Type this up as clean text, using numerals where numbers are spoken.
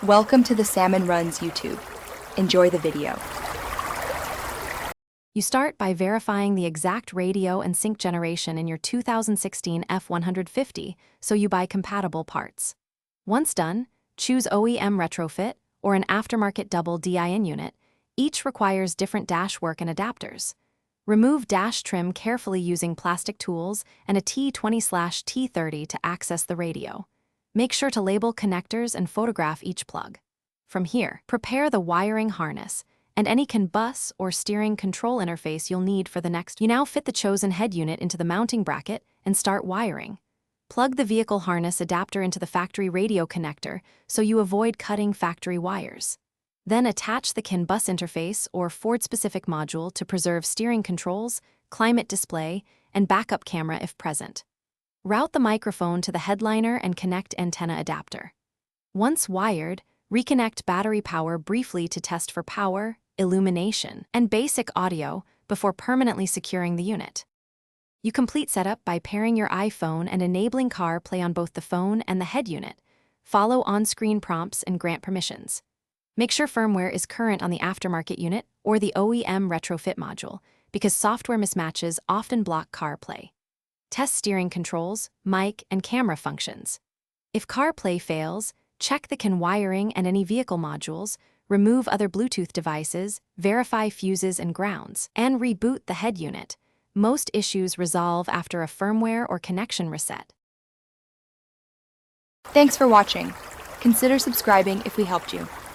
Welcome to the Salmon Runs YouTube. Enjoy the video. You start by verifying the exact radio and sync generation in your 2016 F150, so you buy compatible parts. Once done, choose OEM retrofit or an aftermarket double DIN unit. Each requires different dash work and adapters. Remove dash trim carefully using plastic tools and a T20/T30 to access the radio. Make sure to label connectors and photograph each plug. From here, prepare the wiring harness and any CAN bus or steering control interface you'll need for the next. You now fit the chosen head unit into the mounting bracket and start wiring. Plug the vehicle harness adapter into the factory radio connector so you avoid cutting factory wires. Then attach the CAN bus interface or Ford-specific module to preserve steering controls, climate display, and backup camera if present. Route the microphone to the headliner and connect antenna adapter. Once wired, reconnect battery power briefly to test for power, illumination, and basic audio before permanently securing the unit. You complete setup by pairing your iPhone and enabling CarPlay on both the phone and the head unit. Follow on-screen prompts and grant permissions. Make sure firmware is current on the aftermarket unit or the OEM retrofit module, because software mismatches often block CarPlay. Test steering controls, mic, and camera functions. If CarPlay fails, check the CAN wiring and any vehicle modules, remove other Bluetooth devices, verify fuses and grounds, and reboot the head unit. Most issues resolve after a firmware or connection reset. Thanks for watching. Consider subscribing if we helped you.